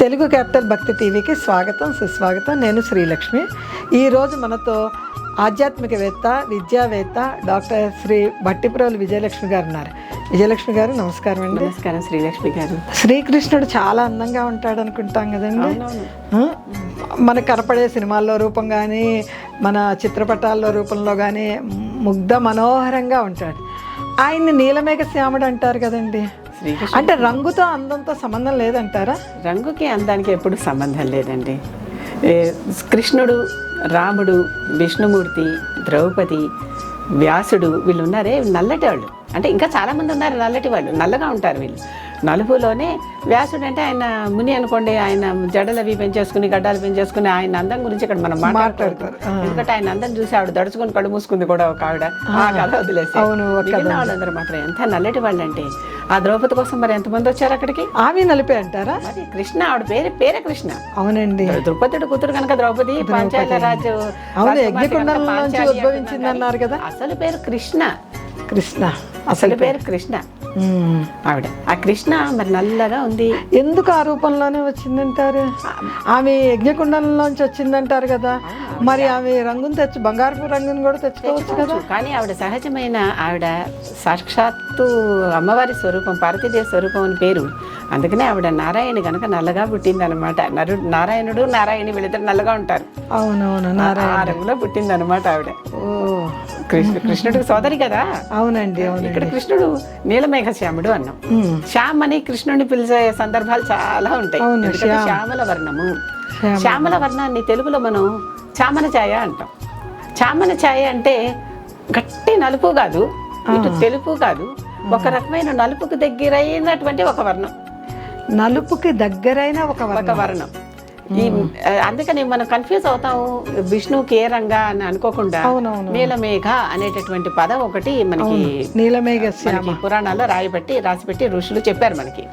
Telugu capital భక్తి టీవీకి స్వాగతం, సుస్వాగతం. నేను శ్రీలక్ష్మి. ఈరోజు మనతో ఆధ్యాత్మికవేత్త, విద్యావేత్త డాక్టర్ శ్రీ భట్టిప్రోలు విజయలక్ష్మి గారు ఉన్నారు. విజయలక్ష్మి గారు నమస్కారం అండి. నమస్కారం శ్రీలక్ష్మి గారు. శ్రీకృష్ణుడు చాలా అందంగా ఉంటాడు అనుకుంటాం కదండి. మనకు కనపడే సినిమాల్లో రూపం కానీ, మన చిత్రపటాల్లో రూపంలో కానీ ముగ్ధ మనోహరంగా ఉంటాడు. ఆయన్ని నీలమేఘ శ్యాముడు అంటారు కదండి. అంటే రంగుతో అందంతో సంబంధం లేదంటారా? రంగుకి అందానికి ఎప్పుడు సంబంధం లేదండి. కృష్ణుడు, రాముడు, విష్ణుమూర్తి, ద్రౌపది, వ్యాసుడు వీళ్ళు ఉన్నారే నల్లటి వాళ్ళు. అంటే ఇంకా చాలామంది ఉన్నారు నల్లటి వాళ్ళు, నల్లగా ఉంటారు వీళ్ళు. నలుపులోనే వ్యాసుడు అంటే ఆయన ముని అనుకోండి, ఆయన జడలు అవి పెంచేసుకుని గడ్డాలు పెంచేసుకుని ఆయన అందం గురించి ఇక్కడ మనం మాట్లాడుతారు. ఎందుకంటే ఆయన అందం చూసి ఆవిడ దడుచుకుని కళ్ళు మూసుకుంది కూడా ఒక ఆవిడ. ఆ కథ వదిలేసి వాళ్ళందరూ మాత్రం ఎంత నల్లటి వాళ్ళు అంటే, ఆ ద్రౌపది కోసం మరి ఎంతమంది వచ్చారు అక్కడికి? ఆమె నలిపే అంటారా? మరి కృష్ణ, ఆవిడ పేరే కృష్ణ. అవునండి. ద్రుపదుడు కూతురు కనుక ద్రౌపది పాంచాల రాజు ఉద్భవించింది అన్నారు కదా. అసలు పేరు కృష్ణ. కృష్ణ అసలు పేరు కృష్ణ. ఆవిడ ఆ కృష్ణ మరి నల్లగా ఉంది. ఎందుకు ఆ రూపంలోనే వచ్చిందంటారు? ఆమె యజ్ఞకుండంలోంచి వచ్చిందంటారు కదా. మరి ఆమె రంగును బంగారపు రంగును కూడా తెచ్చుకోవచ్చు కదా. కానీ ఆవిడ సహజమైన, ఆవిడ సాక్షాత్తు అమ్మవారి స్వరూపం, పార్వతీదేవి స్వరూపం అని పేరు. అందుకనే ఆవిడ నారాయణి కనుక నల్లగా పుట్టింది అనమాట. నారాయణుడు నారాయణి వీళ్ళిద్దరు నల్లగా ఉంటారు. అవునవును, ఆ రంగులో పుట్టింది అనమాట ఆవిడ. కృష్ణుడికి సోదరి కదా. అవునండి. ఇక్కడ కృష్ణుడు నీలమేఘ శ్యాముడు అన్నాం. శ్యామ్ అని కృష్ణుడిని పిలిచే సందర్భాలు చాలా ఉంటాయి. శ్యామల వర్ణము. శ్యామల వర్ణాన్ని తెలుగులో మనం చామన ఛాయ అంటాం. చామన ఛాయ అంటే గట్టి నలుపు కాదు, ఇటు తెలుపు కాదు, ఒక రకమైన నలుపుకి దగ్గరైనటువంటి ఒక వర్ణం. నలుపుకి దగ్గరైన ఒక వర్ణం. అందుకని మనం కన్ఫ్యూజ్ అవుతాము, విష్ణువుకి ఏ రంగా అని అనుకోకుండా నీలమేఘ అనేటటువంటి పదం ఒకటి మనకి నీలమేఘ పురాణాల్లో రాసిపెట్టి ఋషులు చెప్పారు మనకి.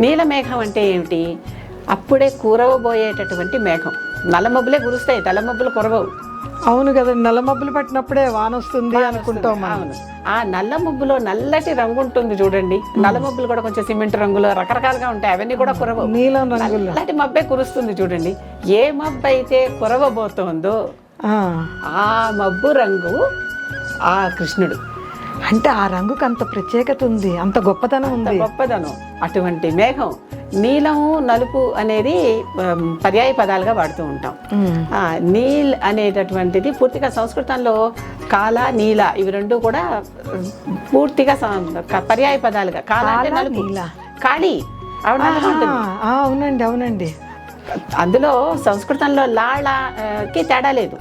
నీలమేఘం అంటే ఏమిటి? అప్పుడే కురవబోయేటటువంటి మేఘం. నల్ల మబ్బులే కురుస్తాయి, తెల్ల మబ్బులు కురవవు. అవును కదా, నల్ల మబ్బులు పట్టినప్పుడే వాన వస్తుంది అనుకుంటాం. అవును, ఆ నల్ల మబ్బులో నల్లటి రంగు ఉంటుంది చూడండి. నల్ల మబ్బులు కూడా కొంచెం సిమెంట్ రంగులో రకరకాలుగా ఉంటాయి, అవన్నీ కూడా కురవవు. నీలం రంగు నల్లటి మబ్బే కురుస్తుంది చూడండి. ఏ మబ్బు అయితే కురవబోతోందో ఆ మబ్బు రంగు ఆ కృష్ణుడు. అంటే ఆ రంగుకి అంత ప్రత్యేకత ఉంది, అంత గొప్పతనం ఉంది. అటువంటి మేఘం. నీలము, నలుపు అనేది పర్యాయ పదాలుగా వాడుతూ ఉంటాం. నీల్ అనేటటువంటిది పూర్తిగా సంస్కృతంలో కాల, నీల ఇవి రెండు కూడా పూర్తిగా పర్యాయ పదాలుగా. కాల అంటే నలుపు, కాళీ ఆవిడ. అవునండి అవునండి. అందులో సంస్కృతంలో లాకి తేడా లేదు.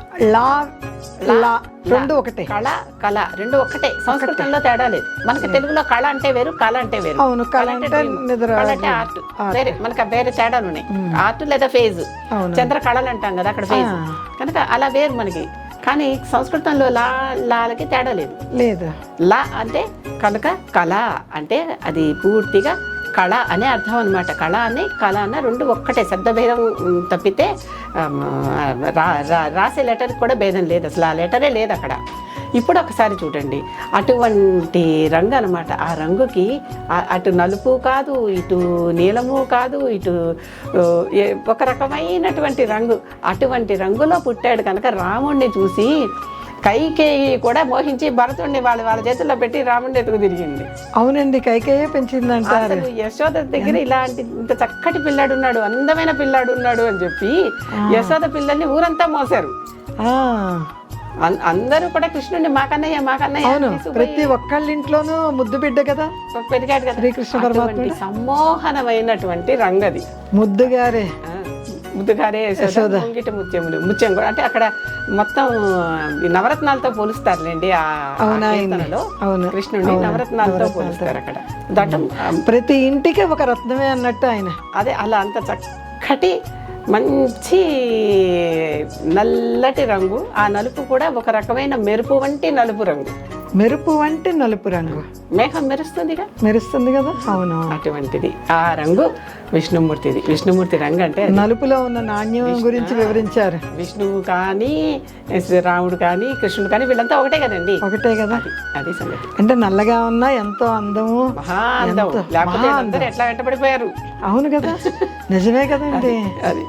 రెండు ఒకటే. కళ, కళ రెండు ఒకటే. సంస్కృతంలో తేడా లేదు. మనకి తెలుగులో కళ అంటే వేరు, కళ అంటే వేరు. అవును, కళ అంటే ఆర్ట్ వేరే. మనకి వేరే తేడాలు ఉన్నాయి. ఆర్ట్ లేదా ఫేజ్, చంద్ర కళలు అంటాం కదా అక్కడ ఫేజ్ కనుక అలా వేరు మనకి. కానీ సంస్కృతంలో లాలకి తేడా లేదు. లా అంటే కనుక కళ అంటే అది పూర్తిగా కళ అనే అర్థం అనమాట. కళ అని కళ అన్న రెండు ఒక్కటే, శబ్ద భేదం తప్పితే రాసే లెటర్కి కూడా భేదం లేదు. అసలు ఆ లెటరే లేదు అక్కడ. ఇప్పుడు ఒకసారి చూడండి, అటువంటి రంగు అనమాట. ఆ రంగుకి అటు నలుపు కాదు, ఇటు నీలము కాదు, ఇటు ఒక రకమైనటువంటి రంగు. అటువంటి రంగులో పుట్టాడు కనుక రాముణ్ణి చూసి కైకేయి కూడా మోహించి భరతుడిని వాళ్ళ చేతుల్లో పెట్టి రాముడి ఎత్తుకు తిరిగింది. అవునండి, కైకేయే పెంచిందంటారు. యశోద దగ్గర ఇంత చక్కటి పిల్లాడు ఉన్నాడు, అందమైన పిల్లాడు ఉన్నాడు అని చెప్పి యశోద పిల్లల్ని ఊరంతా మోసారు. అందరూ కూడా కృష్ణుడిని మాకన్నయ్య ప్రతి ఒక్కళ్ళ ఇంట్లోనూ ముద్దు బిడ్డ కదా పెరిగాడు కదా శ్రీకృష్ణ పరమాత్ముడు. సమ్మోహనమైనటువంటి రంగది ముద్దుగారే. ముద్దుగారే యశోద, ముంగిట ముత్యం కూడా అంటే అక్కడ మొత్తం ఈ నవరత్నాలతో పోలుస్తారులేండి ఆ కీర్తనలో. కృష్ణుడిని నవరత్నాలతో పోలుస్తారు అక్కడ. దాంట్లో ప్రతి ఇంటికి ఒక రత్నమే అన్నట్టు ఆయన. అదే అలా అంత చక్కటి మంచి నల్లటి రంగు, ఆ నలుపు కూడా ఒక రకమైన మెరుపు వంటి నలుపు రంగు. మెరుపు వంటి నలుపు రంగు, మేఘం మెరుస్తుందిగా, మెరుస్తుంది కదా. అవును, అటువంటిది ఆ రంగు విష్ణుమూర్తిది. విష్ణుమూర్తి రంగు అంటే నలుపులో ఉన్న నాణ్యం గురించి వివరించారు. విష్ణువు కానీ రాముడు కానీ కృష్ణుడు కానీ వీళ్ళంతా ఒకటే కదండి. ఒకటే కదా, అది సంగతి. అంటే నల్లగా ఉన్నా ఎంతో అందము, మహా అందం. లేకపోతే అందరూ ఎట్లా వెంటబడిపోయారు. అవును కదా, నిజమే కదండి. అది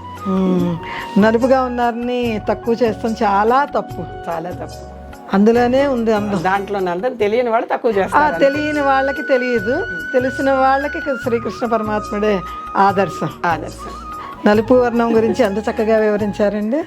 నలుపుగా ఉన్నారని తక్కువ చేస్తాం, చాలా తప్పు, చాలా తప్పు. అందులోనే ఉంది అందం. దాంట్లో అందం తెలియని వాళ్ళు తక్కువ చేస్తారు. తెలియని వాళ్ళకి తెలియదు, తెలిసిన వాళ్ళకి శ్రీకృష్ణ పరమాత్ముడే ఆదర్శం. ఆదర్శం. నలుపు వర్ణం గురించి ఎంత చక్కగా వివరించారండి.